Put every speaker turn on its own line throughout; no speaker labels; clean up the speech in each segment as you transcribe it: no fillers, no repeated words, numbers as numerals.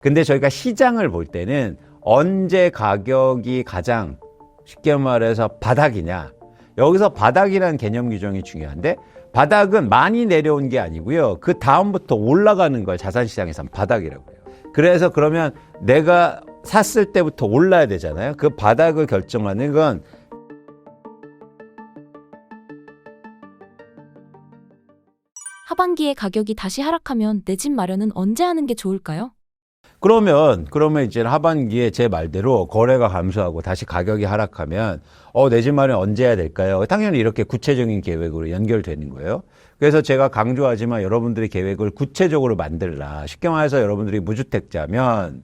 근데 저희가 시장을 볼 때는 언제 가격이 가장 쉽게 말해서 바닥이냐. 여기서 바닥이라는 개념 규정이 중요한데 바닥은 많이 내려온 게 아니고요. 그 다음부터 올라가는 걸 자산시장에서는 바닥이라고 해요. 그래서 그러면 내가 샀을 때부터 올라야 되잖아요. 그 바닥을 결정하는 건
하반기에 가격이 다시 하락하면 내 집 마련은 언제 하는 게 좋을까요?
그러면 이제 하반기에 제 말대로 거래가 감소하고 다시 가격이 하락하면 내 집 마련 언제 해야 될까요? 당연히 이렇게 구체적인 계획으로 연결되는 거예요. 그래서 제가 강조하지만 여러분들의 계획을 구체적으로 만들라. 쉽게 말해서 여러분들이 무주택자면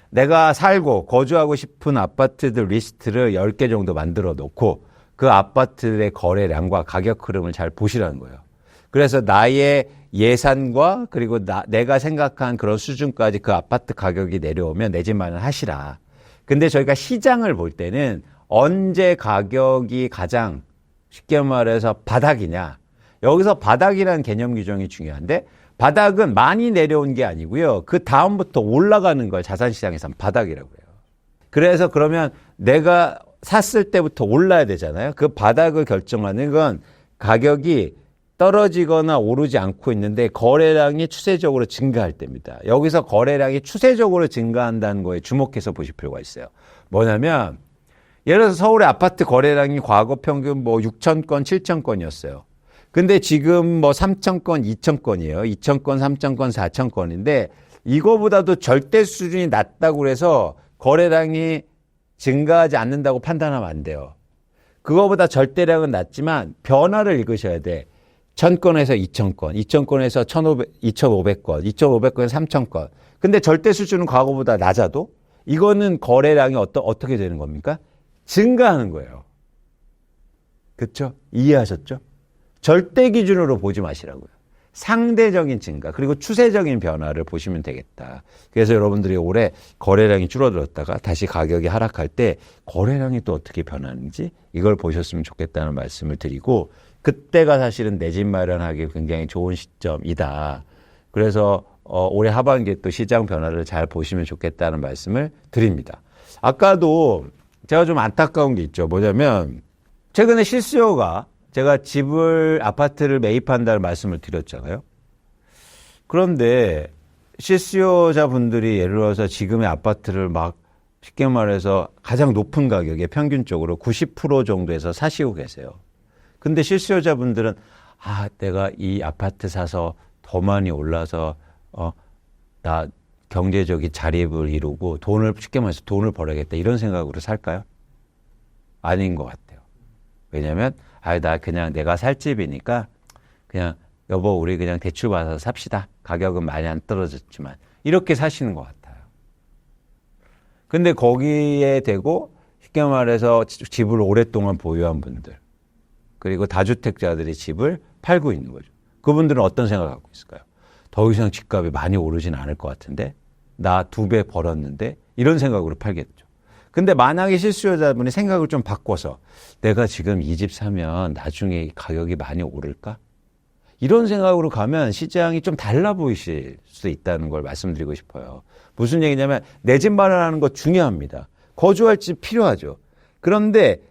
내가 살고 거주하고 싶은 아파트들 리스트를 10개 정도 만들어 놓고 그 아파트의 거래량과 가격 흐름을 잘 보시라는 거예요. 그래서 나의 예산과 그리고 내가 생각한 그런 수준까지 그 아파트 가격이 내려오면 내 집 마련 하시라. 근데 저희가 시장을 볼 때는 언제 가격이 가장 쉽게 말해서 바닥이냐. 여기서 바닥이라는 개념 규정이 중요한데 바닥은 많이 내려온 게 아니고요. 그 다음부터 올라가는 걸 자산시장에서는 바닥이라고 해요. 그래서 그러면 내가 샀을 때부터 올라야 되잖아요. 그 바닥을 결정하는 건 가격이 떨어지거나 오르지 않고 있는데 거래량이 추세적으로 증가할 때입니다. 여기서 거래량이 추세적으로 증가한다는 거에 주목해서 보실 필요가 있어요. 뭐냐면 예를 들어서 서울의 아파트 거래량이 과거 평균 6,000건, 7,000건이었어요. 근데 지금 3,000건, 2,000건이에요. 2,000건, 3,000건, 4,000건인데 이거보다도 절대 수준이 낮다고 해서 거래량이 증가하지 않는다고 판단하면 안 돼요. 그거보다 절대량은 낮지만 변화를 읽으셔야 돼. 1,000건에서 2,000건, 2,000건에서 2,500건, 2,500건에서 3,000건. 근데 절대 수준은 과거보다 낮아도 이거는 거래량이 어떻게 되는 겁니까? 증가하는 거예요. 그렇죠? 이해하셨죠? 절대 기준으로 보지 마시라고요. 상대적인 증가 그리고 추세적인 변화를 보시면 되겠다. 그래서 여러분들이 올해 거래량이 줄어들었다가 다시 가격이 하락할 때 거래량이 또 어떻게 변하는지 이걸 보셨으면 좋겠다는 말씀을 드리고 그때가 사실은 내 집 마련하기 굉장히 좋은 시점이다. 그래서 올해 하반기에 또 시장 변화를 잘 보시면 좋겠다는 말씀을 드립니다. 아까도 제가 좀 안타까운 게 있죠. 뭐냐면 최근에 실수요가 제가 아파트를 매입한다는 말씀을 드렸잖아요. 그런데 실수요자분들이 예를 들어서 지금의 아파트를 쉽게 말해서 가장 높은 가격에 평균적으로 90% 정도에서 사시고 계세요. 근데 실수요자분들은 내가 이 아파트 사서 더 많이 올라서 나 경제적인 자립을 이루고 쉽게 말해서 돈을 벌어야겠다 이런 생각으로 살까요? 아닌 것 같아요. 왜냐면 나 그냥 내가 살 집이니까 그냥 여보 우리 그냥 대출 받아서 삽시다. 가격은 많이 안 떨어졌지만 이렇게 사시는 것 같아요. 근데 거기에 대고 쉽게 말해서 집을 오랫동안 보유한 분들 그리고 다주택자들이 집을 팔고 있는 거죠. 그분들은 어떤 생각을 갖고 있을까요? 더 이상 집값이 많이 오르진 않을 것 같은데 나 2배 벌었는데 이런 생각으로 팔겠죠. 근데 만약에 실수요자분이 생각을 좀 바꿔서 내가 지금 이 집 사면 나중에 가격이 많이 오를까? 이런 생각으로 가면 시장이 좀 달라 보이실 수 있다는 걸 말씀드리고 싶어요. 무슨 얘기냐면 내 집 마련하는 거 중요합니다. 거주할 집 필요하죠. 그런데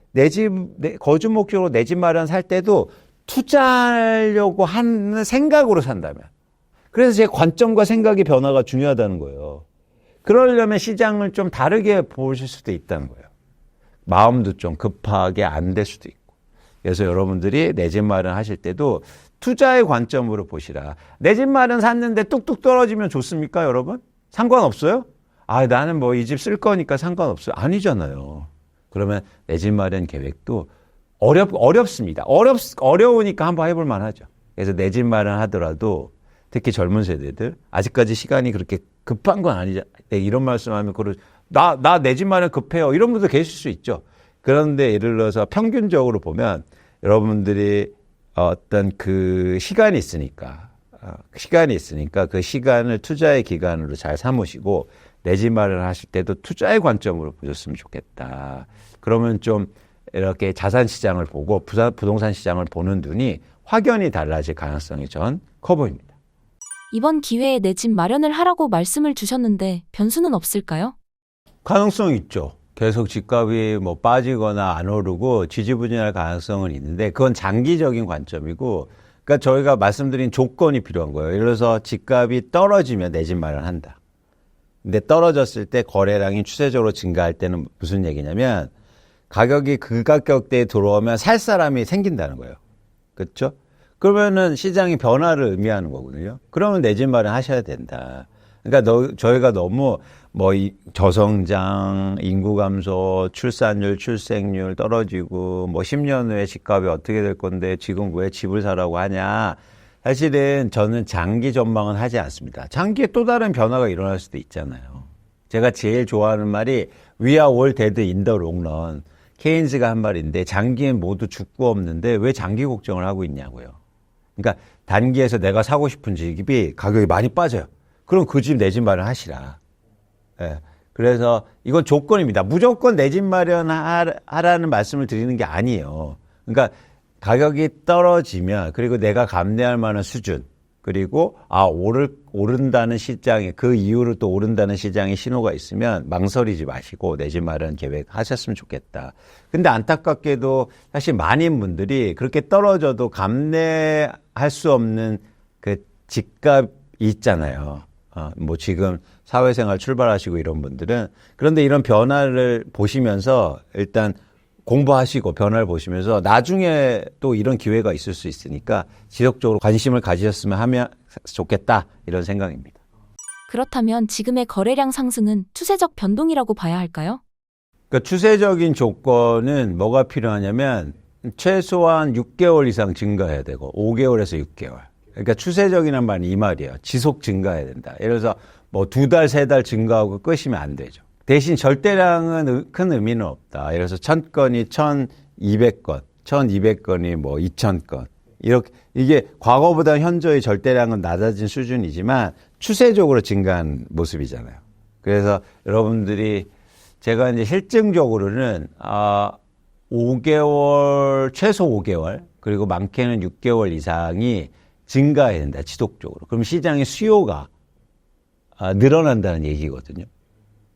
거주 목적으로 내 집 마련 살 때도 투자하려고 하는 생각으로 산다면. 그래서 제 관점과 생각의 변화가 중요하다는 거예요. 그러려면 시장을 좀 다르게 보실 수도 있다는 거예요. 마음도 좀 급하게 안 될 수도 있고. 그래서 여러분들이 내 집 마련 하실 때도 투자의 관점으로 보시라. 내 집 마련 샀는데 뚝뚝 떨어지면 좋습니까, 여러분? 상관없어요? 나는 이 집 쓸 거니까 상관없어요. 아니잖아요. 그러면 내 집 마련 계획도 어렵습니다. 어려우니까 한번 해볼 만하죠. 그래서 내 집 마련 하더라도 특히 젊은 세대들 아직까지 시간이 그렇게 급한 건 아니죠. 이런 말씀하면 나 내 집 마련 급해요. 이런 분들 계실 수 있죠. 그런데 예를 들어서 평균적으로 보면 여러분들이 어떤 그 시간이 있으니까 그 시간을 투자의 기간으로 잘 삼으시고 내 집 마련을 하실 때도 투자의 관점으로 보셨으면 좋겠다. 그러면 좀 이렇게 자산 시장을 보고 부동산 시장을 보는 눈이 확연히 달라질 가능성이 전 커 보입니다.
이번 기회에 내 집 마련을 하라고 말씀을 주셨는데 변수는 없을까요?
가능성이 있죠. 계속 집값이 뭐 빠지거나 안 오르고 지지부진할 가능성은 있는데 그건 장기적인 관점이고, 그러니까 저희가 말씀드린 조건이 필요한 거예요. 예를 들어서 집값이 떨어지면 내 집 마련한다. 근데 떨어졌을 때 거래량이 추세적으로 증가할 때는 무슨 얘기냐면 가격이 그 가격대에 들어오면 살 사람이 생긴다는 거예요. 그렇죠? 그러면은 시장이 변화를 의미하는 거거든요. 그러면 내 집 마련 하셔야 된다. 그러니까 저희가 너무 뭐 저성장, 인구 감소, 출산율, 출생률 떨어지고 뭐 10년 후에 집값이 어떻게 될 건데 지금 왜 집을 사라고 하냐. 사실은 저는 장기 전망은 하지 않습니다. 장기에 또 다른 변화가 일어날 수도 있잖아요. 제가 제일 좋아하는 말이 We are all dead in the long run. 케인즈가 한 말인데 장기엔 모두 죽고 없는데 왜 장기 걱정을 하고 있냐고요. 그러니까 단기에서 내가 사고 싶은 집이 가격이 많이 빠져요. 그럼 그 집 내 집 마련하시라. 예. 그래서 이건 조건입니다. 무조건 내 집 마련하라는 말씀을 드리는 게 아니에요. 그러니까 가격이 떨어지면 그리고 내가 감내할 만한 수준, 그리고 오른다는 시장에 그 이후로 또 오른다는 시장의 신호가 있으면 망설이지 마시고 내 집 마련 계획 하셨으면 좋겠다. 근데 안타깝게도 사실 많은 분들이 그렇게 떨어져도 감내할 수 없는 그 집값이 있잖아요. 뭐 지금 사회생활 출발하시고 이런 분들은. 그런데 이런 변화를 보시면서 일단 공부하시고 변화를 보시면서 나중에 또 이런 기회가 있을 수 있으니까 지속적으로 관심을 가지셨으면 하면 좋겠다, 이런 생각입니다.
그렇다면 지금의 거래량 상승은 추세적 변동이라고 봐야 할까요?
그러니까 추세적인 조건은 뭐가 필요하냐면 최소한 6개월 이상 증가해야 되고 5개월에서 6개월. 그러니까 추세적이란 말이 이 말이에요. 지속 증가해야 된다. 예를 들어서 뭐 2달, 3달 증가하고 끝이면 안 되죠. 대신 절대량은 큰 의미는 없다. 예를 들어서 1000건이 1200건, 1200건이 뭐 2000건. 이렇게, 이게 과거보다 현저히 절대량은 낮아진 수준이지만 추세적으로 증가한 모습이잖아요. 그래서 여러분들이 제가 이제 실증적으로는, 5개월, 최소 5개월, 그리고 많게는 6개월 이상이 증가해야 된다, 지속적으로. 그럼 시장의 수요가 늘어난다는 얘기거든요.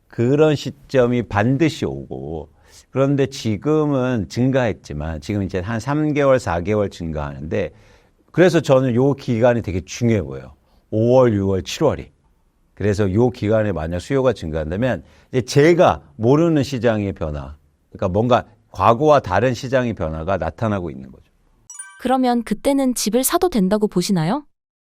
그런 시점이 반드시 오고, 그런데 지금은 증가했지만 지금 이제 한 3개월, 4개월 증가하는데, 그래서 저는 요 기간이 되게 중요해 보여요. 5월, 6월, 7월이. 그래서 요 기간에 만약 수요가 증가한다면 이제 제가 모르는 시장의 변화, 그러니까 뭔가 과거와 다른 시장의 변화가 나타나고 있는 거죠.
그러면 그때는 집을 사도 된다고 보시나요?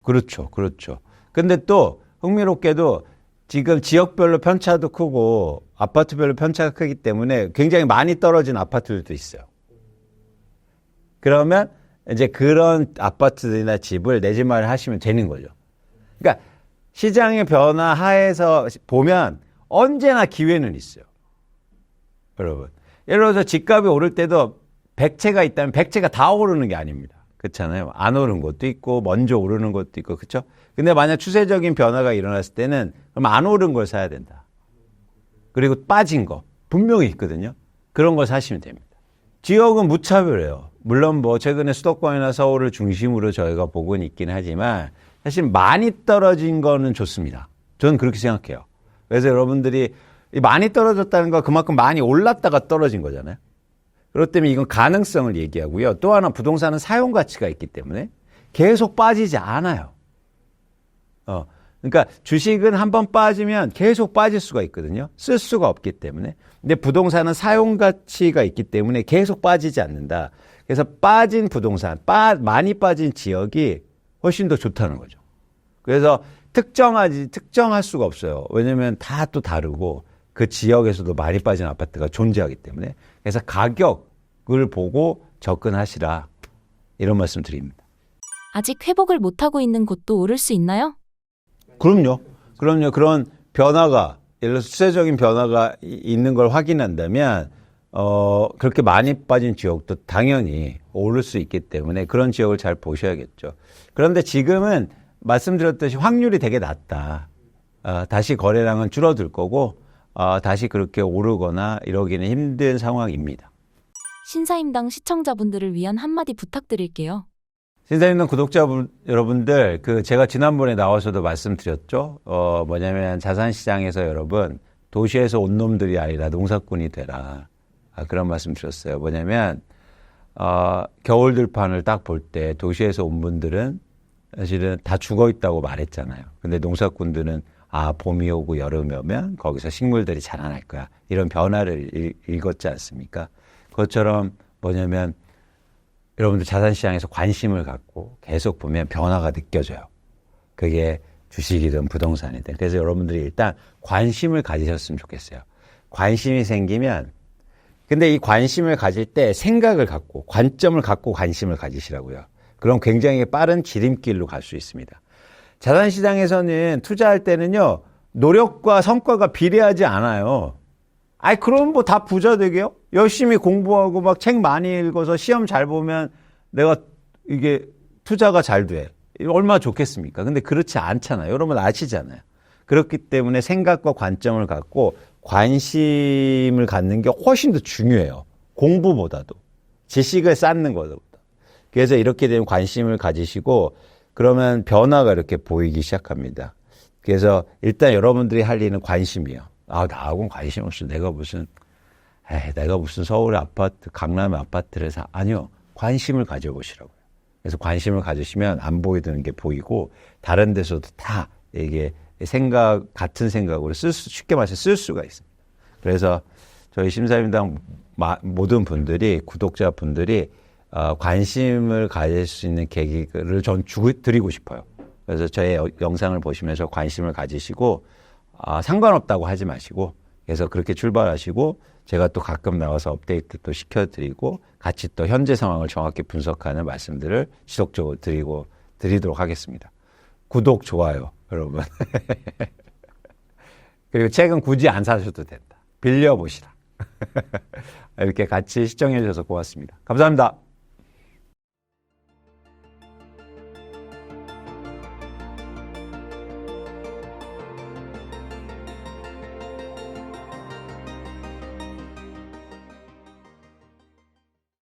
그렇죠. 그렇죠. 근데 또 흥미롭게도 지금 지역별로 편차도 크고 아파트별로 편차가 크기 때문에 굉장히 많이 떨어진 아파트들도 있어요. 그러면 이제 그런 아파트들이나 집을 내 집 마련하시면 되는 거죠. 그러니까 시장의 변화 하에서 보면 언제나 기회는 있어요. 여러분. 예를 들어서 집값이 오를 때도 100채가 있다면 100채가 다 오르는 게 아닙니다. 그렇잖아요. 안 오르는 것도 있고 먼저 오르는 것도 있고, 그렇죠? 근데 만약 추세적인 변화가 일어났을 때는 그럼 안 오른 걸 사야 된다. 그리고 빠진 거 분명히 있거든요. 그런 걸 사시면 됩니다. 지역은 무차별해요. 물론 뭐 최근에 수도권이나 서울을 중심으로 저희가 보고는 있긴 하지만 사실 많이 떨어진 거는 좋습니다. 저는 그렇게 생각해요. 그래서 여러분들이 많이 떨어졌다는 건 그만큼 많이 올랐다가 떨어진 거잖아요. 그렇기 때문에 이건 가능성을 얘기하고요. 또 하나 부동산은 사용 가치가 있기 때문에 계속 빠지지 않아요. 그러니까 주식은 한번 빠지면 계속 빠질 수가 있거든요. 쓸 수가 없기 때문에. 근데 부동산은 사용 가치가 있기 때문에 계속 빠지지 않는다. 그래서 빠진 부동산, 많이 빠진 지역이 훨씬 더 좋다는 거죠. 그래서 특정할 수가 없어요. 왜냐면 다 또 다르고 그 지역에서도 많이 빠진 아파트가 존재하기 때문에. 그래서 가격을 보고 접근하시라, 이런 말씀 드립니다.
아직 회복을 못하고 있는 곳도 오를 수 있나요?
그럼요. 그런 변화가, 예를 들어서 추세적인 변화가 있는 걸 확인한다면, 그렇게 많이 빠진 지역도 당연히 오를 수 있기 때문에 그런 지역을 잘 보셔야겠죠. 그런데 지금은 말씀드렸듯이 확률이 되게 낮다. 다시 거래량은 줄어들 거고, 다시 그렇게 오르거나 이러기는 힘든 상황입니다.
신사임당 시청자분들을 위한 한마디 부탁드릴게요.
신사임당 구독자 여러분들, 제가 지난번에 나와서도 말씀드렸죠. 뭐냐면 자산시장에서 여러분, 도시에서 온 놈들이 아니라 농사꾼이 되라. 그런 말씀 드렸어요. 뭐냐면, 겨울 들판을 딱 볼 때 도시에서 온 분들은 사실은 다 죽어 있다고 말했잖아요. 근데 농사꾼들은 봄이 오고 여름이 오면 거기서 식물들이 자라날 거야. 이런 변화를 읽었지 않습니까? 그것처럼 뭐냐면 여러분들 자산시장에서 관심을 갖고 계속 보면 변화가 느껴져요. 그게 주식이든 부동산이든. 그래서 여러분들이 일단 관심을 가지셨으면 좋겠어요. 관심이 생기면, 근데 이 관심을 가질 때 생각을 갖고, 관점을 갖고 관심을 가지시라고요. 그럼 굉장히 빠른 지름길로 갈 수 있습니다. 자산시장에서는 투자할 때는요, 노력과 성과가 비례하지 않아요. 그럼 뭐 다 부자 되게요? 열심히 공부하고 막 책 많이 읽어서 시험 잘 보면 내가 이게 투자가 잘 돼. 얼마나 좋겠습니까? 근데 그렇지 않잖아요. 여러분 아시잖아요. 그렇기 때문에 생각과 관점을 갖고 관심을 갖는 게 훨씬 더 중요해요. 공부보다도. 지식을 쌓는 것보다. 그래서 이렇게 되면 관심을 가지시고 그러면 변화가 이렇게 보이기 시작합니다. 그래서 일단 여러분들이 할 일은 관심이에요. 나하고는 관심 없어. 내가 무슨 서울의 아파트, 강남의 아파트를 아니요. 관심을 가져보시라고요. 그래서 관심을 가지시면 안 보이는 게 보이고 다른 데서도 다 이게 같은 생각으로 쉽게 말해서 쓸 수가 있습니다. 그래서 저희 심사임당 모든 분들이, 구독자분들이 관심을 가질 수 있는 계기를 전 드리고 싶어요. 그래서 저의 영상을 보시면서 관심을 가지시고 상관없다고 하지 마시고 그래서 그렇게 출발하시고 제가 또 가끔 나와서 업데이트 또 시켜드리고 같이 또 현재 상황을 정확히 분석하는 말씀들을 지속적으로 드리도록 하겠습니다. 구독, 좋아요, 여러분. 그리고 책은 굳이 안 사셔도 된다. 빌려보시라. 이렇게 같이 시청해 주셔서 고맙습니다. 감사합니다.